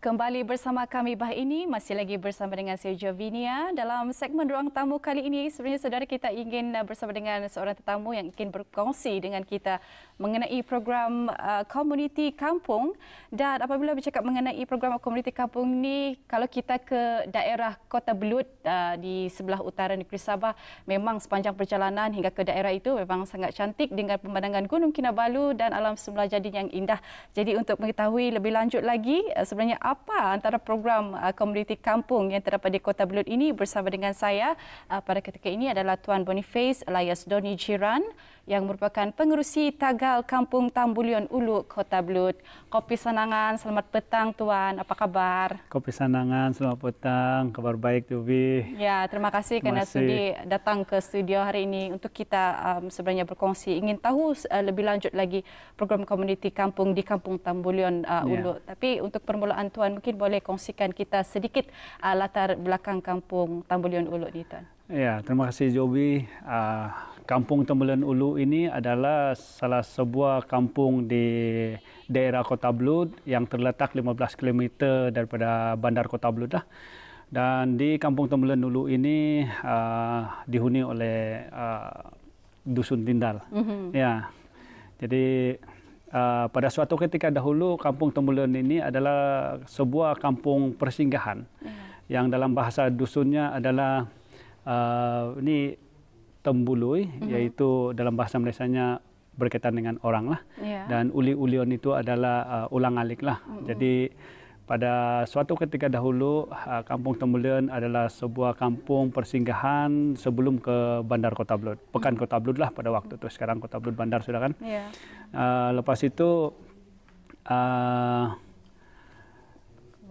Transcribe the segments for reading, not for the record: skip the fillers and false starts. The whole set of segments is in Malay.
Kembali bersama kami ini masih lagi bersama dengan saya Jovinia. Dalam segmen Ruang Tamu kali ini, sebenarnya saudara kita ingin bersama dengan seorang tetamu yang ingin berkongsi dengan kita mengenai program komuniti kampung. Dan apabila bercakap mengenai program komuniti kampung ini, kalau kita ke daerah Kota Belud di sebelah utara negeri Sabah, memang sepanjang perjalanan hingga ke daerah itu memang sangat cantik dengan pemandangan Gunung Kinabalu dan alam semula jadi yang indah. Jadi untuk mengetahui lebih lanjut lagi sebenarnya apa antara program komuniti kampung yang terdapat di Kota Belud ini, bersama dengan saya pada ketika ini adalah Tuan Boniface alias Doni Jiran yang merupakan pengerusi Tagal Kampung Tambulion Ulu, Kota Belud. Kopi Sanangan, selamat petang Tuan, apa kabar? Kopi Sanangan, selamat petang, kabar baik Tubi. Ya, terima kasih kerana sudi datang ke studio hari ini untuk kita sebenarnya berkongsi. Ingin tahu lebih lanjut lagi program komuniti kampung di Kampung Tambulion Ulu. Tapi untuk permulaan Tuan, mungkin boleh kongsikan kita sedikit latar belakang Kampung Tambulion Ulu ni Tuan. Ya, terima kasih Jobi. Kampung Tambulion Ulu ini adalah salah sebuah kampung di daerah Kota Belud yang terletak 15 km daripada bandar Kota Belud lah. Dan di Kampung Tambulion Ulu ini dihuni oleh Dusun Tindal. Ya. Jadi pada suatu ketika dahulu Kampung Tambulion ini adalah sebuah kampung persinggahan yang dalam bahasa dusunnya adalah ini Tembului, yaitu dalam bahasa Malaysianya berkaitan dengan orang lah. Dan uli-ulion itu adalah ulang alik lah. Jadi pada suatu ketika dahulu Kampung Tambulion adalah sebuah kampung persinggahan sebelum ke bandar Kota Belud. Pekan Kota Belud lah pada waktu itu. Sekarang Kota Belud bandar sudah kan. Lepas itu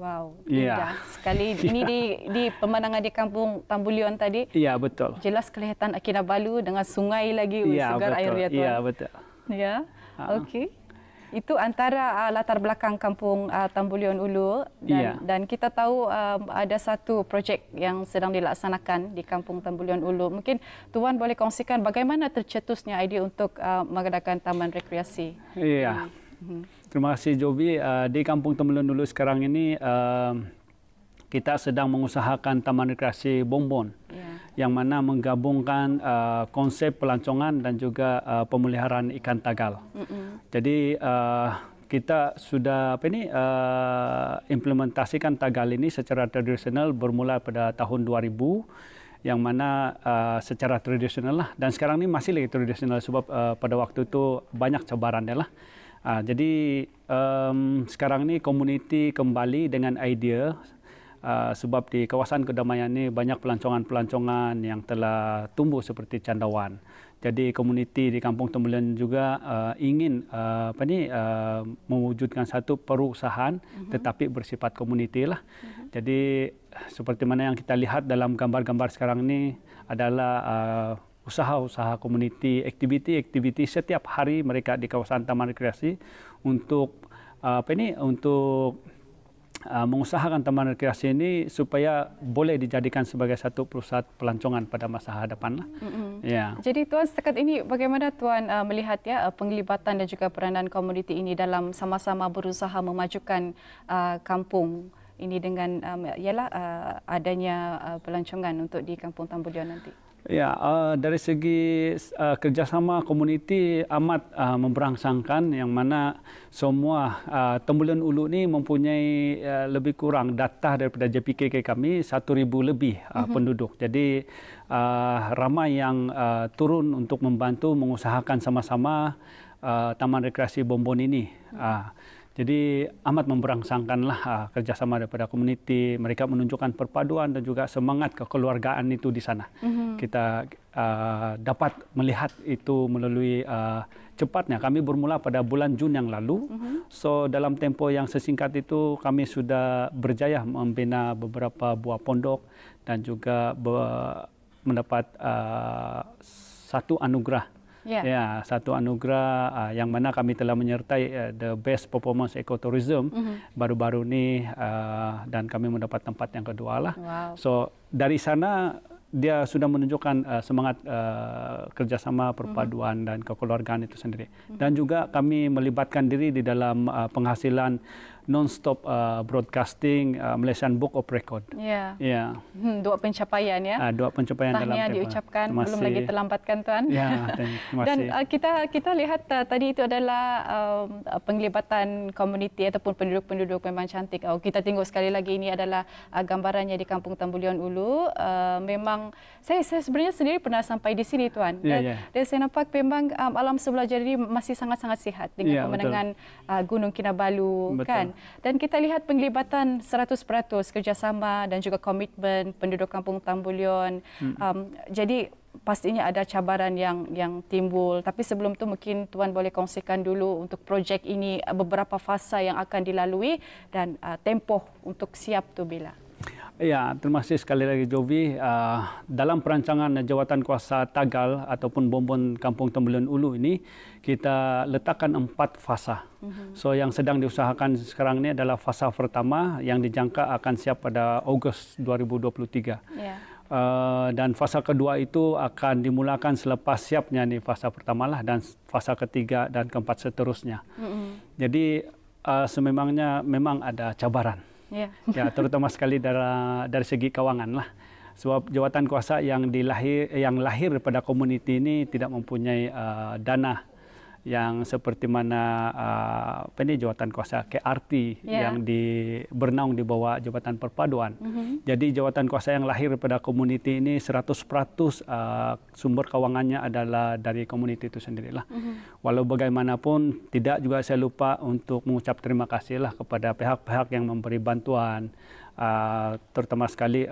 wow, indah sekali. Ini di pemandangan di Kampung Tambulion tadi. Iya, betul. Jelas kelihatan Kinabalu dengan sungai lagi, segar airnya Tuan. Iya, betul. Ya, okey. Itu antara latar belakang Kampung Tambulion Ulu dan kita tahu ada satu projek yang sedang dilaksanakan di Kampung Tambulion Ulu. Mungkin Tuan boleh kongsikan bagaimana tercetusnya idea untuk mengadakan taman rekreasi. Iya. Terima kasih Jobi. Di Kampung Tambulion Ulu sekarang ini kita sedang mengusahakan taman rekreasi Bongbong yang mana menggabungkan konsep pelancongan dan juga pemeliharaan ikan tagal. Jadi kita sudah implementasikan tagal ini secara tradisional bermula pada tahun 2000 yang mana secara tradisional lah, dan sekarang ini masih lagi tradisional sebab pada waktu itu banyak cabarannya lah. Jadi sekarang ini komuniti kembali dengan idea sebab di kawasan kedamaian ini banyak pelancongan-pelancongan yang telah tumbuh seperti candawan. Jadi komuniti di Kampung Tambulion juga ingin mewujudkan satu perusahaan tetapi bersifat komuniti lah. Jadi seperti mana yang kita lihat dalam gambar-gambar sekarang ini adalah usaha-usaha komuniti, aktiviti setiap hari mereka di kawasan taman rekreasi untuk mengusahakan taman rekreasi ini supaya boleh dijadikan sebagai satu pusat pelancongan pada masa hadapan lah. Jadi Tuan, setakat ini bagaimana Tuan melihat penglibatan dan juga peranan komuniti ini dalam sama-sama berusaha memajukan kampung ini dengan adanya pelancongan untuk di Kampung Tambulion nanti? Ya, dari segi kerjasama komuniti amat memberangsangkan, yang mana semua Tambulion Ulu ini mempunyai lebih kurang data daripada JPKK kami 1,000 lebih penduduk. Jadi ramai yang turun untuk membantu mengusahakan sama-sama taman rekreasi Bongbong ini. Jadi amat memberangsangkanlah kerjasama daripada komuniti. Mereka menunjukkan perpaduan dan juga semangat kekeluargaan itu di sana. Kita dapat melihat itu melalui cepatnya. Kami bermula pada bulan Jun yang lalu. So dalam tempo yang sesingkat itu kami sudah berjaya membina beberapa buah pondok dan juga mendapat satu anugerah. Ya, satu anugerah yang mana kami telah menyertai the best performance ecotourism baru-baru ini dan kami mendapat tempat yang kedua lah. So dari sana dia sudah menunjukkan semangat kerjasama, perpaduan dan kekeluargaan itu sendiri. Dan juga kami melibatkan diri di dalam penghasilan non-stop broadcasting Malaysian Book of Record. Ya. Ya. Dua pencapaian ya. Dua pencapaian dalam Tahniah diucapkan, belum lagi terlambatkan Tuan. Ya, terima Dan kasih. kita lihat tadi itu adalah penglibatan komuniti ataupun penduduk-penduduk memang cantik. Kita tengok sekali lagi ini adalah gambarannya di Kampung Tambulion Ulu. Memang saya sebenarnya sendiri pernah sampai di sini Tuan. Dan saya nampak memang alam sebelah jadi masih sangat-sangat sihat dengan pemandangan Gunung Kinabalu kan. Dan kita lihat penglibatan 100% kerjasama dan juga komitmen penduduk Kampung Tambulion. Jadi pastinya ada cabaran yang timbul. Tapi sebelum tu mungkin Tuan boleh kongsikan dulu untuk projek ini beberapa fasa yang akan dilalui dan tempoh untuk siap tu bila. Ya, terima kasih sekali lagi Jovi. Dalam perancangan jawatan kuasa Tagal ataupun Bonbon Kampung Tambulion Ulu ini, kita letakkan 4 fasa. So yang sedang diusahakan sekarang ini adalah fasa pertama yang dijangka akan siap pada Ogos 2023. Dan fasa kedua itu akan dimulakan selepas siapnya nih fasa pertama lah, dan fasa ketiga dan keempat seterusnya. Jadi sememangnya memang ada cabaran. Ya, terutama sekali dari segi keuangan lah. Sebab jawatan kuasa yang lahir pada komuniti ini tidak mempunyai dana yang seperti mana jawatan kuasa KRT yang bernaung di bawah Jabatan Perpaduan. Jadi jawatan kuasa yang lahir pada komuniti ini 100% sumber keuangannya adalah dari komuniti itu sendirilah. Walau bagaimanapun tidak juga saya lupa untuk mengucap terima kasihlah kepada pihak-pihak yang memberi bantuan, terutama sekali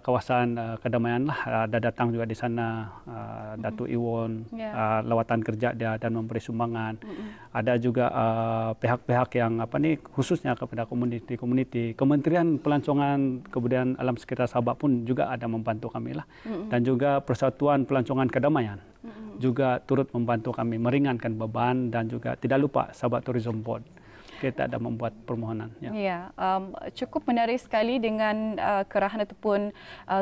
kawasan kedamaian lah, ada datang juga di sana Datuk Iwon, lawatan kerja dia dan memberi sumbangan. Ada juga pihak-pihak yang khususnya kepada komuniti. Kementerian Pelancongan Kebudayaan Alam Sekitar Sabak pun juga ada membantu kami lah. Dan juga Persatuan Pelancongan Kedamaian juga turut membantu kami meringankan beban, dan juga tidak lupa Sabak Tourism Board. Kita ada membuat permohonan. Cukup menarik sekali dengan kerahan ataupun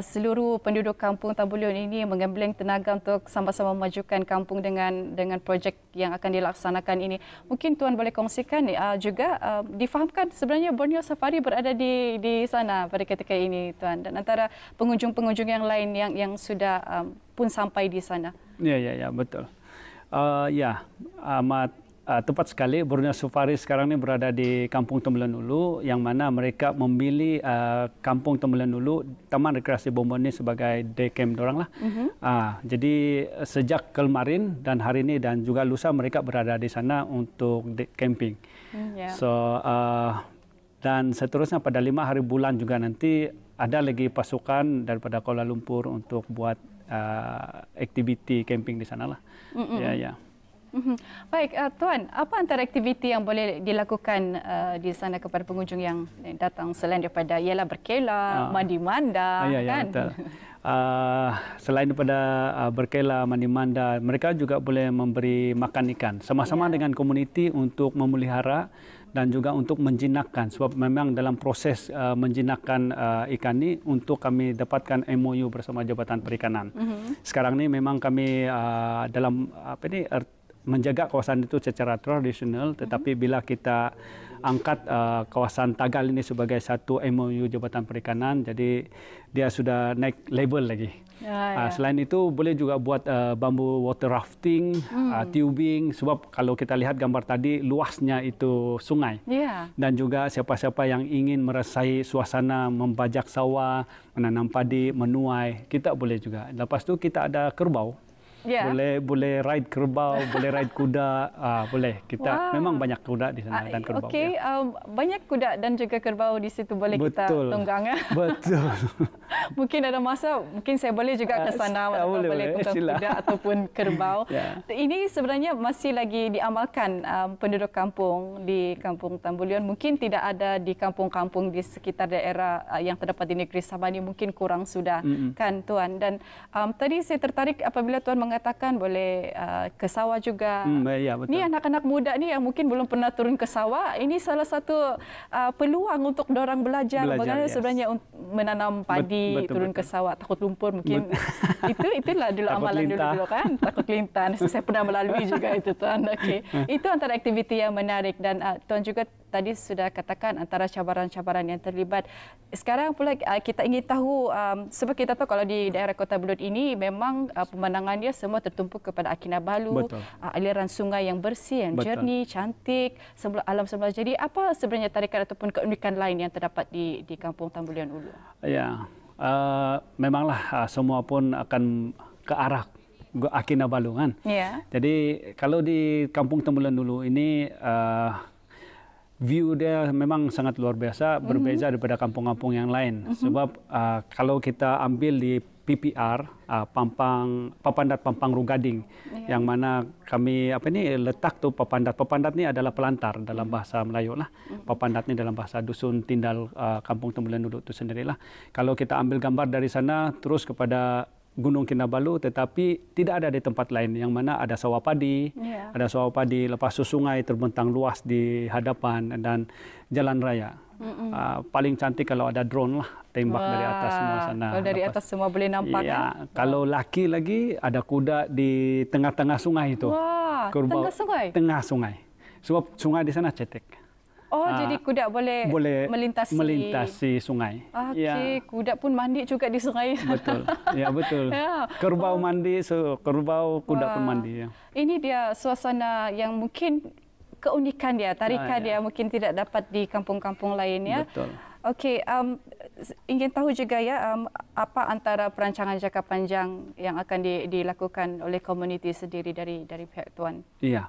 seluruh penduduk Kampung Tambulion ini menggambling tenaga untuk sama-sama memajukan kampung dengan projek yang akan dilaksanakan ini. Mungkin Tuan boleh kongsikan juga difahamkan sebenarnya Borneo Safari berada di sana pada ketika ini Tuan, dan antara pengunjung-pengunjung yang lain yang sudah pun sampai di sana. Ya, betul. Amat tepat sekali. Borneo Safari sekarang ini berada di Kampung Tambulion Ulu, yang mana mereka memilih Kampung Tambulion Ulu, Taman Rekreasi Bonbon ini sebagai day camp dorang lah. Jadi sejak kemarin dan hari ini dan juga lusa mereka berada di sana untuk day camping. Dan seterusnya pada 5 hari bulan juga nanti ada lagi pasukan daripada Kuala Lumpur untuk buat aktiviti camping di sana lah. Baik, Tuan, apa antara aktiviti yang boleh dilakukan di sana kepada pengunjung yang datang selain daripada ialah berkela, mandi-manda, kan? Betul. Selain daripada berkela, mandi-manda, mereka juga boleh memberi makan ikan sama-sama dengan komuniti untuk memelihara dan juga untuk menjinakkan. Sebab memang dalam proses menjinakkan ikan ini untuk kami dapatkan MOU bersama Jabatan Perikanan. Sekarang ini memang kami dalam menjaga kawasan itu secara tradisional, tetapi bila kita angkat kawasan Tagal ini sebagai satu MOU Jabatan Perikanan, jadi dia sudah naik level lagi. Selain itu boleh juga buat bambu water rafting, tubing, sebab kalau kita lihat gambar tadi luasnya itu sungai. Dan juga siapa-siapa yang ingin merasai suasana membajak sawah, menanam padi, menuai, kita boleh juga. Lepas tu kita ada kerbau. Boleh ride kerbau, boleh ride kuda, boleh. Kita memang banyak kuda di sana dan kerbau. Banyak kuda dan juga kerbau di situ boleh kita tunggang. Betul. Mungkin ada masa, mungkin saya boleh juga ke sana boleh tunggang kuda ataupun kerbau. Ini sebenarnya masih lagi diamalkan penduduk kampung di Kampung Tambulion. Mungkin tidak ada di kampung-kampung di sekitar daerah yang terdapat di negeri Sabah ini, mungkin kurang sudah kan Tuan. Dan tadi saya tertarik apabila Tuan mengatakan boleh ke sawah juga. Ya, betul. Ni anak-anak muda ni yang mungkin belum pernah turun ke sawah, ini salah satu peluang untuk dorang belajar bagaimana sebenarnya menanam padi, turun ke sawah, takut lumpur mungkin. Itulah dulu amalan dulu kan, takut lintah. Saya pernah melalui juga itu Tuan. Okey. Itu antara aktiviti yang menarik dan Tuan juga tadi sudah katakan antara cabaran-cabaran yang terlibat. Sekarang pula kita ingin tahu, sebab kita tahu kalau di daerah Kota Belud ini memang pemandangannya semua tertumpu kepada Kinabalu, aliran sungai yang bersih, yang jernih, cantik, alam semula. Jadi apa sebenarnya tarikan ataupun keunikan lain yang terdapat di Kampung Tambulian Ulu? Ya, memanglah semua pun akan ke arah Kinabalu kan. Ya. Jadi kalau di Kampung Tambulian Ulu ini view dia memang sangat luar biasa, berbeza daripada kampung-kampung yang lain. Sebab kalau kita ambil di PPR, Papandat Pampang Rugading, yang mana kami letak tu Papandat. Papandat ni adalah pelantar dalam bahasa Melayu lah. Papandat ni dalam bahasa dusun Tindal Kampung Tambulian Ulu itu sendirilah. Kalau kita ambil gambar dari sana terus kepada Gunung Kinabalu, tetapi tidak ada di tempat lain yang mana ada sawah padi, lepas tu sungai terbentang luas di hadapan dan jalan raya. Paling cantik kalau ada drone lah, tembak dari atas semua sana. Kalau dari atas semua boleh nampak ya, kan? Kalau laki lagi ada kuda di tengah-tengah sungai itu. Wah, tengah sungai? Tengah sungai. Sebab sungai di sana cetek. Jadi kuda boleh melintasi sungai. Okey, kuda pun mandi juga di sungai. Betul. Ya, betul. Kerbau mandi, kerbau kuda pun mandi. Ya. Ini dia suasana yang mungkin keunikan dia, tarikan dia mungkin tidak dapat di kampung-kampung lain ya. Betul. Okey, ingin tahu juga ya apa antara perancangan jangka panjang yang akan dilakukan oleh komuniti sendiri dari pihak Tuan? Iya.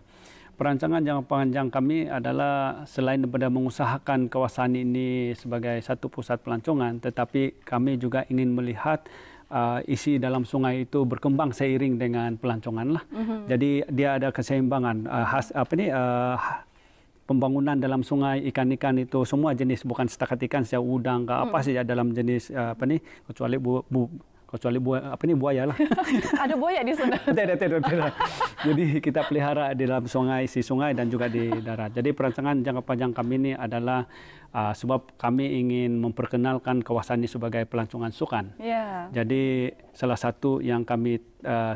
Perancangan jangka panjang kami adalah selain daripada mengusahakan kawasan ini sebagai satu pusat pelancongan, tetapi kami juga ingin melihat isi dalam sungai itu berkembang seiring dengan pelancongan lah. Jadi dia ada keseimbangan. Pembangunan dalam sungai, ikan-ikan itu semua jenis, bukan setakat ikan, sejak udang ke apa saja dalam jenis kecuali buaya lah. Ada buaya di sana? Tidak. Jadi kita pelihara di dalam isi sungai dan juga di darat. Jadi perancangan jangka panjang kami ini adalah sebab kami ingin memperkenalkan kawasan ini sebagai pelancongan sukan. Jadi salah satu yang kami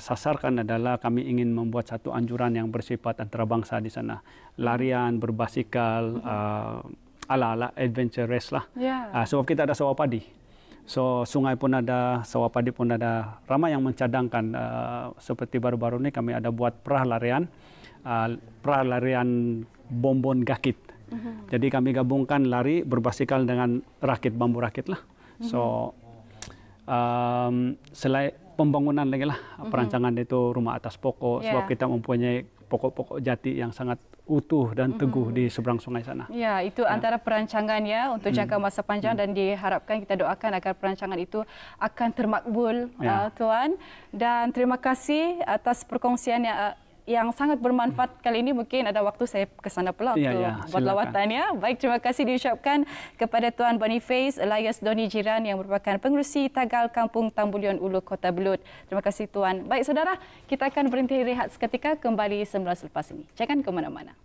sasarkan adalah kami ingin membuat satu anjuran yang bersifat antarabangsa di sana. Larian, berbasikal, ala-ala adventure race lah. Sebab kita ada sawah padi. So sungai pun ada, sawah padi pun ada. Ramai yang mencadangkan seperti baru-baru ini kami ada buat perah larian Bombon Gakit. Jadi kami gabungkan lari berbasikal dengan bambu rakit lah. So selain pembangunan lagi lah, perancangan itu rumah atas pokok, sebab kita mempunyai pokok-pokok jati yang sangat utuh dan teguh di seberang sungai sana. Ya, itu antara perancangannya untuk jangka masa panjang dan diharapkan kita doakan agar perancangan itu akan termakbul, Tuan. Dan terima kasih atas perkongsian yang sangat bermanfaat kali ini. Mungkin ada waktu saya ke sana pula untuk buat lawatan ya. Baik, terima kasih diucapkan kepada Tuan Boniface Elias Doni Jiran yang merupakan pengerusi Tagal Kampung Tambulian Ulu Kota Belud. Terima kasih Tuan. Baik saudara, kita akan berhenti rehat seketika, kembali semula selepas ini. Jangan ke mana-mana.